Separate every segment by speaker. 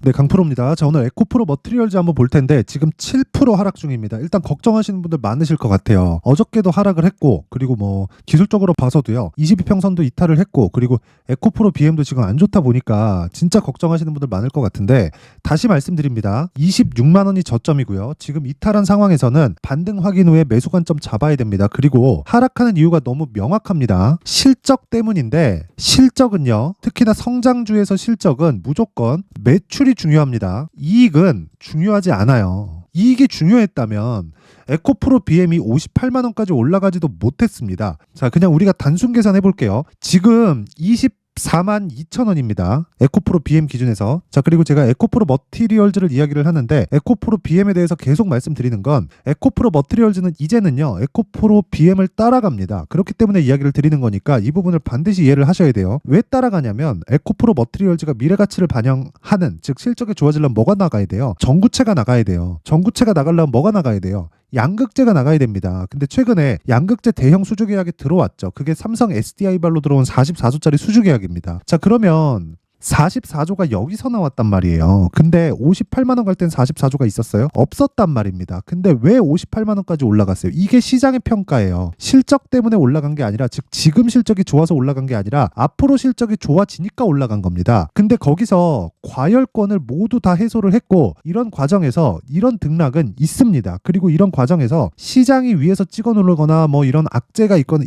Speaker 1: 네, 강프로입니다. 자, 오늘 에코프로 머티리얼즈 한번 볼 텐데 지금 7% 하락 중입니다. 일단 걱정하시는 분들 많으실 것 같아요. 어저께도 하락을 했고, 그리고 뭐 기술적으로 봐서도요, 22평선도 이탈을 했고, 그리고 에코프로 BM도 지금 안 좋다 보니까 진짜 걱정하시는 분들 많을 것 같은데, 다시 말씀드립니다. 26만 원이 저점이고요. 지금 이탈한 상황에서는 반등 확인 후에 매수 관점 잡아야 됩니다. 그리고 하락하는 이유가 너무 명확합니다. 실적 때문인데, 실적은요, 특히나 성장주에서 실적은 무조건 매출이 중요합니다. 이익은 중요하지 않아요. 이익이 중요했다면 에코프로 BM이 58만 원까지 올라가지도 못했습니다. 자, 그냥 우리가 단순 계산해 볼게요. 지금 24만 2천 원입니다. 에코프로 BM 기준에서. 자, 그리고 제가 에코프로 머티리얼즈를 이야기를 하는데, 에코프로 BM에 대해서 계속 말씀드리는 건, 에코프로 머티리얼즈는 이제는요, 에코프로 BM을 따라갑니다. 그렇기 때문에 이야기를 드리는 거니까 이 부분을 반드시 이해를 하셔야 돼요. 왜 따라가냐면, 에코프로 머티리얼즈가 미래 가치를 반영하는, 즉 실적이 좋아지려면 뭐가 나가야 돼요? 전구체가 나가야 돼요. 전구체가 나가려면 뭐가 나가야 돼요? 양극재가 나가야 됩니다. 근데 최근에 양극재 대형 수주 계약이 들어왔죠. 그게 삼성 SDI발로 들어온 44조짜리 수주 계약입니다. 자, 그러면 44조가 여기서 나왔단 말이에요. 근데 58만 원 갈 땐 44조가 있었어요? 없었단 말입니다. 근데 왜 58만 원까지 올라갔어요? 이게 시장의 평가예요. 실적 때문에 올라간 게 아니라, 즉 지금 실적이 좋아서 올라간 게 아니라 앞으로 실적이 좋아지니까 올라간 겁니다. 근데 거기서 과열권을 모두 다 해소를 했고, 이런 과정에서 이런 등락은 있습니다. 그리고 이런 과정에서 시장이 위에서 찍어 누르거나 뭐 이런 악재가 있거나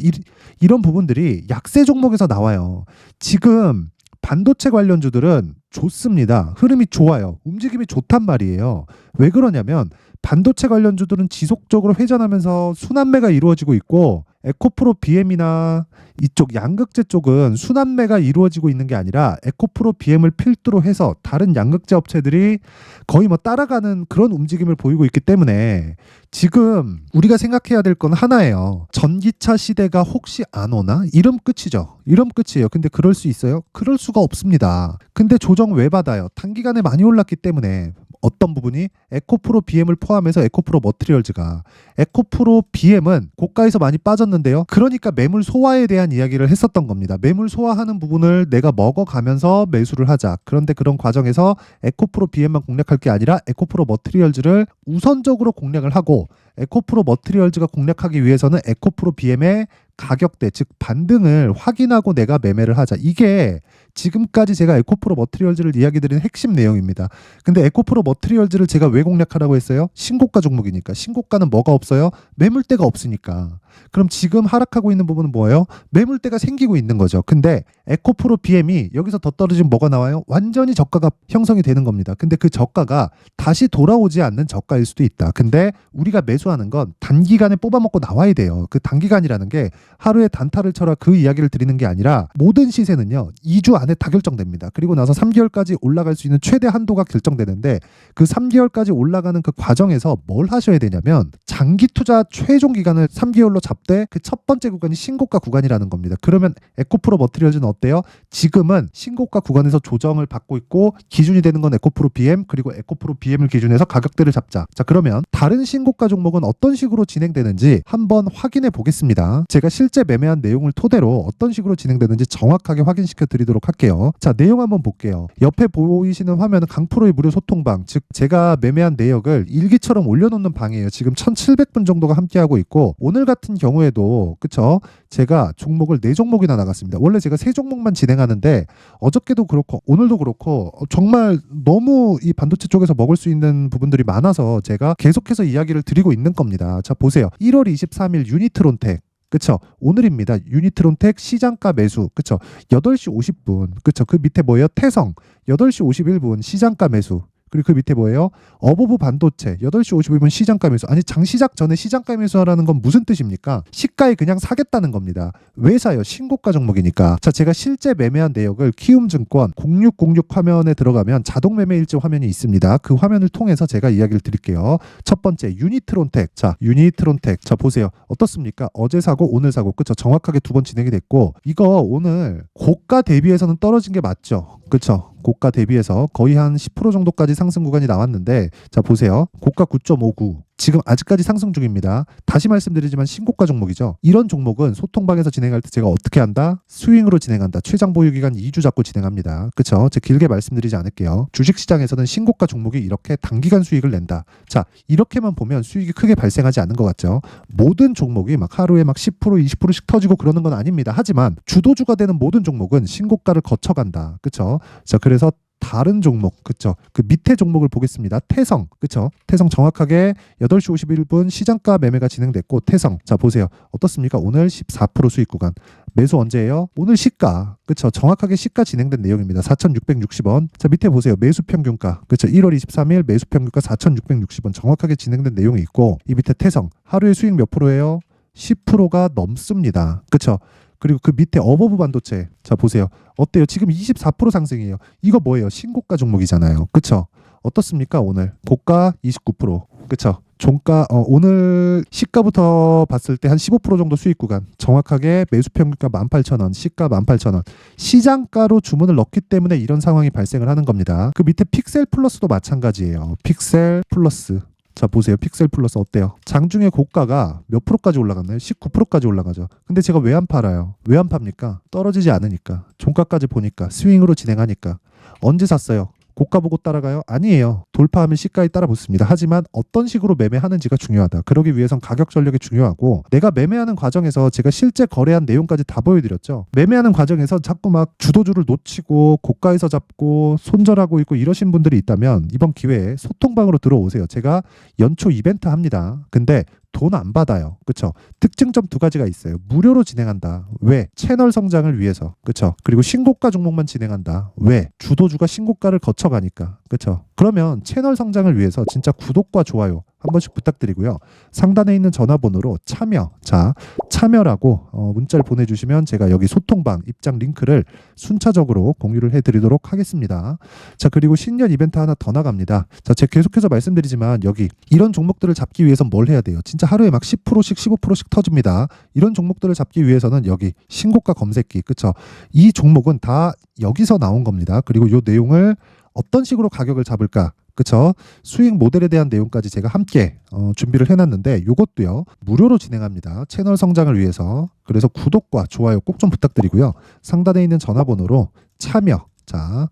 Speaker 1: 이런 부분들이 약세 종목에서 나와요. 지금 반도체 관련주들은 좋습니다. 흐름이 좋아요. 움직임이 좋단 말이에요. 왜 그러냐면 반도체 관련주들은 지속적으로 회전하면서 순환매가 이루어지고 있고, 에코프로 BM이나 이쪽 양극재 쪽은 순환매가 이루어지고 있는 게 아니라 에코프로 BM을 필두로 해서 다른 양극재 업체들이 거의 뭐 따라가는 그런 움직임을 보이고 있기 때문에 지금 우리가 생각해야 될 건 하나예요. 전기차 시대가 혹시 안 오나? 이러면 끝이죠. 이러면 끝이에요. 근데 그럴 수 있어요? 그럴 수가 없습니다. 근데 조정 왜 받아요? 단기간에 많이 올랐기 때문에. 어떤 부분이? 에코프로 BM을 포함해서 에코프로 머티리얼즈가. 에코프로 BM은 고가에서 많이 빠졌는데요. 그러니까 매물 소화에 대한 이야기를 했었던 겁니다. 매물 소화하는 부분을 내가 먹어가면서 매수를 하자. 그런데 그런 과정에서 에코프로 BM만 공략할 게 아니라 에코프로 머티리얼즈를 우선적으로 공략을 하고, 에코프로 머티리얼즈가 공략하기 위해서는 에코프로 BM의 가격대, 즉 반등을 확인하고 내가 매매를 하자. 이게 지금까지 제가 에코프로 머티리얼즈를 이야기 드린 핵심 내용입니다. 근데 에코프로 머티리얼즈를 제가 왜 공략하라고 했어요? 신고가 종목이니까. 신고가는 뭐가 없어요? 매물대가 없으니까. 그럼 지금 하락하고 있는 부분은 뭐예요? 매물대가 생기고 있는 거죠. 근데 에코프로 BM이 여기서 더 떨어지면 뭐가 나와요? 완전히 저가가 형성이 되는 겁니다. 근데 그 저가가 다시 돌아오지 않는 저가일 수도 있다. 근데 우리가 매수하는 건 단기간에 뽑아먹고 나와야 돼요. 그 단기간이라는 게 하루에 단타를 쳐라 그 이야기를 드리는 게 아니라, 모든 시세는요 2주 안에 다 결정됩니다. 그리고 나서 3개월까지 올라갈 수 있는 최대 한도가 결정되는데, 그 3개월까지 올라가는 그 과정에서 뭘 하셔야 되냐면, 장기 투자 최종 기간을 3개월로 잡되 그 첫 번째 구간이 신고가 구간이라는 겁니다. 그러면 에코프로 머티리얼즈는 어때요? 지금은 신고가 구간에서 조정을 받고 있고, 기준이 되는 건 에코프로 BM, 그리고 에코프로 BM을 기준해서 가격대를 잡자. 자, 그러면 다른 신고가 종목은 어떤 식으로 진행되는지 한번 확인해 보겠습니다. 제가 실제 매매한 내용을 토대로 어떤 식으로 진행되는지 정확하게 확인시켜 드리도록 할게요. 자, 내용 한번 볼게요. 옆에 보이시는 화면은 강프로의 무료 소통방, 즉 제가 매매한 내역을 일기처럼 올려놓는 방이에요. 지금 1700분 정도가 함께하고 있고, 오늘 같은 경우에도 그쵸, 제가 종목을 4종목이나 나갔습니다. 원래 제가 3종목만 진행하는데 어저께도 그렇고 오늘도 그렇고 정말 너무 이 반도체 쪽에서 먹을 수 있는 부분들이 많아서 제가 계속해서 이야기를 드리고 있는 겁니다. 자, 보세요. 1월 23일 유니트론텍, 그쵸, 오늘입니다. 유니트론텍 시장가 매수, 그쵸, 8시 50분, 그쵸, 그 밑에 뭐예요? 태성 8시 51분 시장가 매수. 그리고 그 밑에 뭐예요? 어보브 반도체 8시 51분 시장가 매수. 아니, 장시작 전에 시장가 매수하라는 건 무슨 뜻입니까? 시가에 그냥 사겠다는 겁니다. 왜 사요? 신고가 종목이니까. 자, 제가 실제 매매한 내역을 키움증권 0606 화면에 들어가면 자동 매매 일지 화면이 있습니다. 그 화면을 통해서 제가 이야기를 드릴게요. 첫 번째 유니트론텍. 자, 유니트론텍. 자, 보세요. 어떻습니까? 어제 사고 오늘 사고, 그쵸, 정확하게 2번 진행이 됐고, 이거 오늘 고가 대비해서는 떨어진 게 맞죠? 그쵸, 고가 대비해서 거의 한 10% 정도까지 상승 구간이 나왔는데, 자, 보세요. 고가 9.59, 지금 아직까지 상승 중입니다. 다시 말씀드리지만 신고가 종목이죠. 이런 종목은 소통방에서 진행할 때 제가 어떻게 한다? 스윙으로 진행한다. 최장 보유 기간 2주 잡고 진행합니다. 그쵸? 제가 길게 말씀드리지 않을게요. 주식시장에서는 신고가 종목이 이렇게 단기간 수익을 낸다. 자, 이렇게만 보면 수익이 크게 발생하지 않는 것 같죠? 모든 종목이 막 하루에 막 10% 20%씩 터지고 그러는 건 아닙니다. 하지만 주도주가 되는 모든 종목은 신고가를 거쳐간다. 그쵸? 자, 그래서 다른 종목, 그쵸? 그 밑에 종목을 보겠습니다. 태성, 그쵸? 태성 정확하게 8시 51분 시장가 매매가 진행됐고, 태성. 자, 보세요. 어떻습니까? 오늘 14% 수익 구간. 매수 언제예요? 오늘 시가. 그쵸? 정확하게 시가 진행된 내용입니다. 4,660원. 자, 밑에 보세요. 매수 평균가. 그쵸? 1월 23일 매수 평균가 4,660원. 정확하게 진행된 내용이 있고, 이 밑에 태성. 하루에 수익 몇 프로예요? 10%가 넘습니다. 그쵸? 그리고 그 밑에 어버브 반도체. 자, 보세요. 어때요? 지금 24% 상승이에요. 이거 뭐예요? 신고가 종목이잖아요. 그쵸? 어떻습니까? 오늘 고가 29%. 그쵸? 종가 오늘 시가부터 봤을 때 한 15% 정도 수익 구간. 정확하게 매수 평균가 18,000원, 시가 18,000원. 시장가로 주문을 넣기 때문에 이런 상황이 발생을 하는 겁니다. 그 밑에 픽셀 플러스도 마찬가지예요. 픽셀 플러스. 자, 보세요. 픽셀 플러스 어때요? 장중에 고가가 몇 프로까지 올라갔나요? 19%까지 올라가죠. 근데 제가 왜 안 팔아요? 왜 안 팝니까? 떨어지지 않으니까. 종가까지 보니까. 스윙으로 진행하니까. 언제 샀어요? 고가 보고 따라가요? 아니에요. 돌파하면 시가에 따라 붙습니다. 하지만 어떤 식으로 매매하는지가 중요하다. 그러기 위해선 가격 전략이 중요하고, 내가 매매하는 과정에서 제가 실제 거래한 내용까지 다 보여드렸죠. 매매하는 과정에서 자꾸 막 주도주를 놓치고 고가에서 잡고 손절하고 있고 이러신 분들이 있다면 이번 기회에 소통방으로 들어오세요. 제가 연초 이벤트 합니다. 근데 돈 안 받아요. 그쵸? 특징점 두 가지가 있어요. 무료로 진행한다. 왜? 채널 성장을 위해서. 그쵸? 그리고 신고가 종목만 진행한다. 왜? 주도주가 신고가를 거쳐가니까. 그쵸? 그러면 채널 성장을 위해서 진짜 구독과 좋아요 한 번씩 부탁드리고요. 상단에 있는 전화번호로 참여, 자, 참여라고 문자를 보내주시면 제가 여기 소통방 입장 링크를 순차적으로 공유를 해드리도록 하겠습니다. 자, 그리고 신년 이벤트 하나 더 나갑니다. 자, 제가 계속해서 말씀드리지만 여기 이런 종목들을 잡기 위해서 뭘 해야 돼요? 진짜 하루에 막 10%씩 15%씩 터집니다. 이런 종목들을 잡기 위해서는 여기 신고가 검색기, 그쵸? 이 종목은 다 여기서 나온 겁니다. 그리고 이 내용을 어떤 식으로 가격을 잡을까? 그쵸? 수익 모델에 대한 내용까지 제가 함께 준비를 해놨는데 이것도요 무료로 진행합니다. 채널 성장을 위해서. 그래서 구독과 좋아요 꼭 좀 부탁드리고요. 상단에 있는 전화번호로 참여, 자,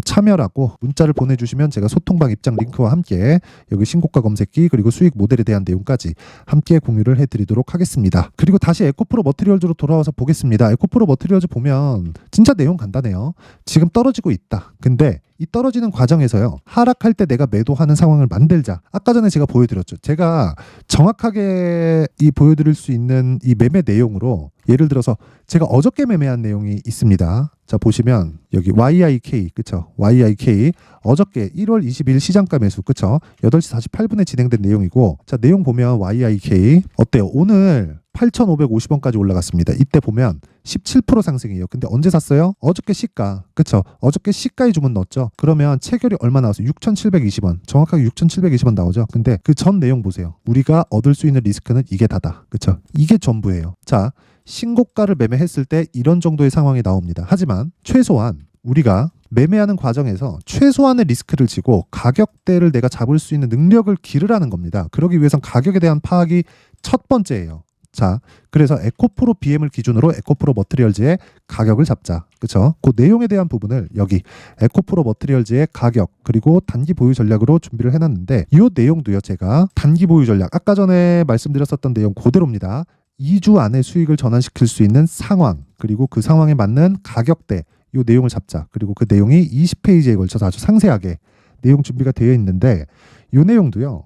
Speaker 1: 참여라고 문자를 보내주시면 제가 소통방 입장 링크와 함께 여기 신고가 검색기 그리고 수익 모델에 대한 내용까지 함께 공유를 해드리도록 하겠습니다. 그리고 다시 에코프로 머티리얼즈로 돌아와서 보겠습니다. 에코프로 머티리얼즈 보면 진짜 내용 간단해요. 지금 떨어지고 있다. 근데 이 떨어지는 과정에서요 하락할 때 내가 매도하는 상황을 만들자. 아까 전에 제가 보여드렸죠. 제가 정확하게 이 보여드릴 수 있는 이 매매 내용으로 예를 들어서 제가 어저께 매매한 내용이 있습니다. 자, 보시면 여기 YIK, 그쵸? YIK 어저께 1월 20일 시장가 매수, 그쵸? 8시 48분에 진행된 내용이고, 자, 내용 보면 YIK 어때요? 오늘 8,550원까지 올라갔습니다. 이때 보면 17% 상승이에요. 근데 언제 샀어요? 어저께 시가, 그쵸? 어저께 시가에 주문 넣었죠? 그러면 체결이 얼마 나왔어요? 6,720원. 정확하게 6,720원 나오죠? 근데 그 전 내용 보세요. 우리가 얻을 수 있는 리스크는 이게 다다. 그쵸? 이게 전부예요. 자, 신고가를 매매했을 때 이런 정도의 상황이 나옵니다. 하지만 최소한 우리가 매매하는 과정에서 최소한의 리스크를 지고 가격대를 내가 잡을 수 있는 능력을 기르라는 겁니다. 그러기 위해선 가격에 대한 파악이 첫 번째예요. 자, 그래서 에코프로 BM을 기준으로 에코프로 머티리얼즈의 가격을 잡자. 그쵸? 그 내용에 대한 부분을 여기 에코프로 머티리얼즈의 가격 그리고 단기 보유 전략으로 준비를 해놨는데 이 내용도요 제가 단기 보유 전략 아까 전에 말씀드렸었던 내용 그대로입니다. 2주 안에 수익을 전환시킬 수 있는 상황 그리고 그 상황에 맞는 가격대 이 내용을 잡자. 그리고 그 내용이 20페이지에 걸쳐서 아주 상세하게 내용 준비가 되어 있는데 이 내용도요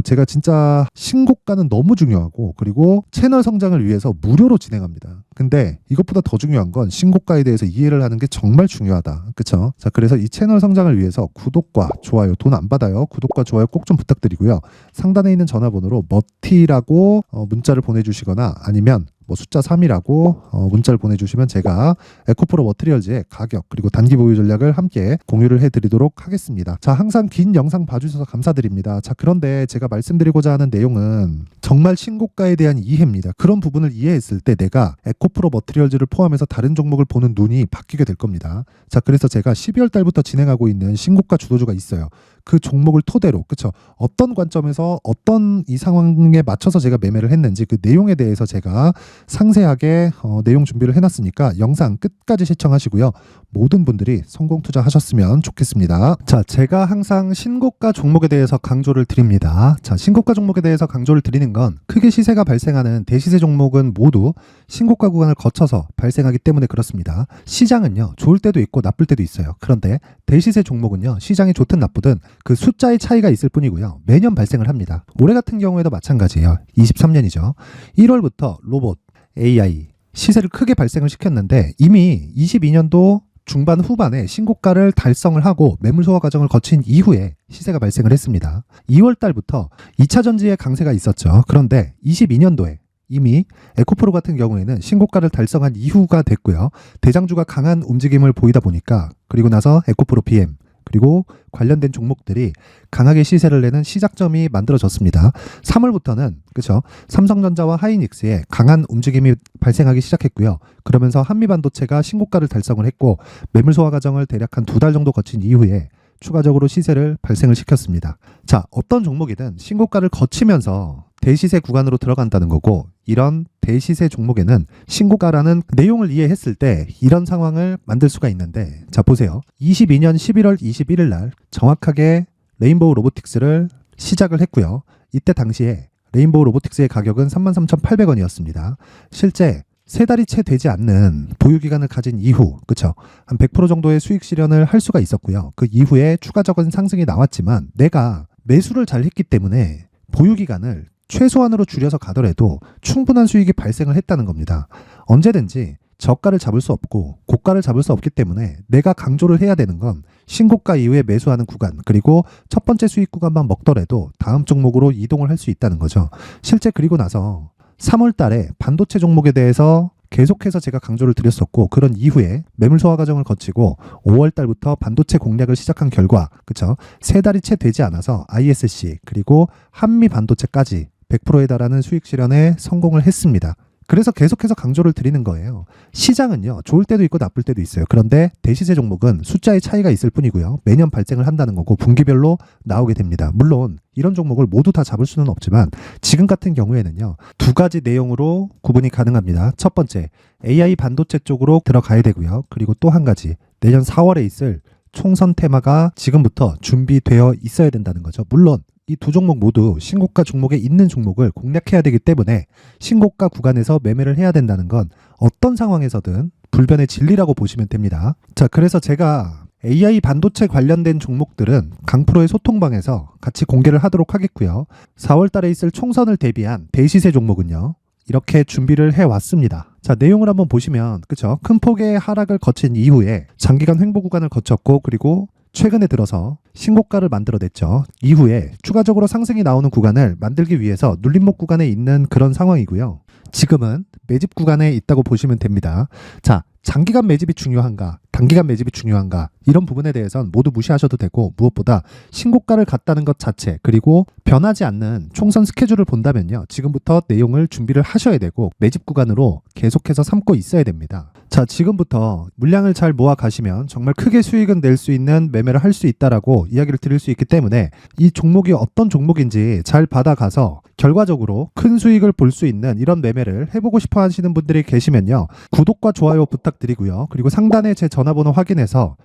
Speaker 1: 제가 진짜 신고가는 너무 중요하고 그리고 채널 성장을 위해서 무료로 진행합니다. 근데 이것보다 더 중요한 건 신고가에 대해서 이해를 하는 게 정말 중요하다. 그쵸? 자, 그래서 이 채널 성장을 위해서 구독과 좋아요 돈 안 받아요. 구독과 좋아요 꼭 좀 부탁드리고요. 상단에 있는 전화번호로 머티라고 문자를 보내주시거나 아니면 뭐 숫자 3이라고 문자를 보내주시면 제가 에코프로 머티리얼즈의 가격 그리고 단기 보유 전략을 함께 공유를 해드리도록 하겠습니다. 자, 항상 긴 영상 봐주셔서 감사드립니다. 자, 그런데 제가 말씀드리고자 하는 내용은 정말 신고가에 대한 이해입니다. 그런 부분을 이해했을 때 내가 에코프로 머티리얼즈를 포함해서 다른 종목을 보는 눈이 바뀌게 될 겁니다. 자, 그래서 제가 12월 달부터 진행하고 있는 신고가 주도주가 있어요. 그 종목을 토대로, 그쵸? 어떤 관점에서 어떤 이 상황에 맞춰서 제가 매매를 했는지 그 내용에 대해서 제가 상세하게 내용 준비를 해놨으니까 영상 끝까지 시청하시고요. 모든 분들이 성공 투자하셨으면 좋겠습니다. 자, 제가 항상 신고가 종목에 대해서 강조를 드립니다. 자, 신고가 종목에 대해서 강조를 드리는 건 크게 시세가 발생하는 대시세 종목은 모두 신고가 구간을 거쳐서 발생하기 때문에 그렇습니다. 시장은요, 좋을 때도 있고 나쁠 때도 있어요. 그런데 대시세 종목은요, 시장이 좋든 나쁘든 그 숫자의 차이가 있을 뿐이고요. 매년 발생을 합니다. 올해 같은 경우에도 마찬가지예요. 23년이죠. 1월부터 로봇, AI, 시세를 크게 발생을 시켰는데 이미 22년도 중반 후반에 신고가를 달성을 하고 매물 소화 과정을 거친 이후에 시세가 발생을 했습니다. 2월 달부터 2차 전지의 강세가 있었죠. 그런데 22년도에 이미 에코프로 같은 경우에는 신고가를 달성한 이후가 됐고요. 대장주가 강한 움직임을 보이다 보니까 그리고 나서 에코프로 PM 그리고 관련된 종목들이 강하게 시세를 내는 시작점이 만들어졌습니다. 3월부터는 그렇죠. 삼성전자와 하이닉스의 강한 움직임이 발생하기 시작했고요. 그러면서 한미반도체가 신고가를 달성을 했고 매물 소화 과정을 대략 한 2달 정도 거친 이후에 추가적으로 시세를 발생을 시켰습니다. 자, 어떤 종목이든 신고가를 거치면서 대시세 구간으로 들어간다는 거고 이런 대시세 종목에는 신고가라는 내용을 이해했을 때 이런 상황을 만들 수가 있는데 자, 보세요. 22년 11월 21일 날 정확하게 레인보우 로보틱스를 시작을 했고요. 이때 당시에 레인보우 로보틱스의 가격은 33,800원이었습니다. 실제 세 달이 채 되지 않는 보유기간을 가진 이후, 그쵸? 한 100% 정도의 수익 실현을 할 수가 있었고요. 그 이후에 추가적인 상승이 나왔지만 내가 매수를 잘 했기 때문에 보유기간을 최소한으로 줄여서 가더라도 충분한 수익이 발생을 했다는 겁니다. 언제든지 저가를 잡을 수 없고 고가를 잡을 수 없기 때문에 내가 강조를 해야 되는 건 신고가 이후에 매수하는 구간 그리고 첫 번째 수익 구간만 먹더라도 다음 종목으로 이동을 할 수 있다는 거죠. 실제 그리고 나서 3월 달에 반도체 종목에 대해서 계속해서 제가 강조를 드렸었고 그런 이후에 매물 소화 과정을 거치고 5월 달부터 반도체 공략을 시작한 결과 그쵸? 세 달이 채 되지 않아서 ISC 그리고 한미 반도체까지 100%에 달하는 수익 실현에 성공을 했습니다. 그래서 계속해서 강조를 드리는 거예요. 시장은요, 좋을 때도 있고 나쁠 때도 있어요. 그런데 대시세 종목은 숫자의 차이가 있을 뿐이고요. 매년 발생을 한다는 거고 분기별로 나오게 됩니다. 물론 이런 종목을 모두 다 잡을 수는 없지만 지금 같은 경우에는요, 두 가지 내용으로 구분이 가능합니다. 첫 번째, AI 반도체 쪽으로 들어가야 되고요. 그리고 또 한 가지, 내년 4월에 있을 총선 테마가 지금부터 준비되어 있어야 된다는 거죠. 물론 이 두 종목 모두 신고가 종목에 있는 종목을 공략해야 되기 때문에 신고가 구간에서 매매를 해야 된다는 건 어떤 상황에서든 불변의 진리라고 보시면 됩니다. 자, 그래서 제가 AI 반도체 관련된 종목들은 강프로의 소통방에서 같이 공개를 하도록 하겠고요. 4월 달에 있을 총선을 대비한 대시세 종목은요, 이렇게 준비를 해왔습니다. 자, 내용을 한번 보시면 그쵸? 큰 폭의 하락을 거친 이후에 장기간 횡보 구간을 거쳤고 그리고 최근에 들어서 신고가를 만들어냈죠. 이후에 추가적으로 상승이 나오는 구간을 만들기 위해서 눌림목 구간에 있는 그런 상황이고요. 지금은 매집 구간에 있다고 보시면 됩니다. 자, 장기간 매집이 중요한가, 단기간 매집이 중요한가 이런 부분에 대해서는 모두 무시하셔도 되고 무엇보다 신고가를 갔다는 것 자체 그리고 변하지 않는 총선 스케줄을 본다면요. 지금부터 내용을 준비를 하셔야 되고 매집 구간으로 계속해서 삼고 있어야 됩니다. 자, 지금부터 물량을 잘 모아 가시면 정말 크게 수익은 낼 수 있는 매매를 할 수 있다라고 이야기를 드릴 수 있기 때문에 이 종목이 어떤 종목인지 잘 받아가서 결과적으로 큰 수익을 볼 수 있는 이런 매매를 해보고 싶어 하시는 분들이 계시면요. 구독과 좋아요 부탁드리고요. 그리고 상단에 제 전화번호 확인해서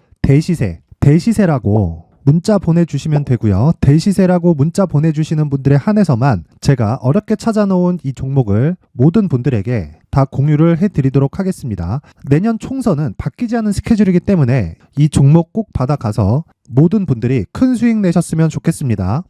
Speaker 1: 대시세라고 문자 보내주시면 되고요. 대시세라고 문자 보내주시는 분들에 한해서만 제가 어렵게 찾아놓은 이 종목을 모든 분들에게 다 공유를 해드리도록 하겠습니다. 내년 총선은 바뀌지 않은 스케줄이기 때문에 이 종목 꼭 받아가서 모든 분들이 큰 수익 내셨으면 좋겠습니다.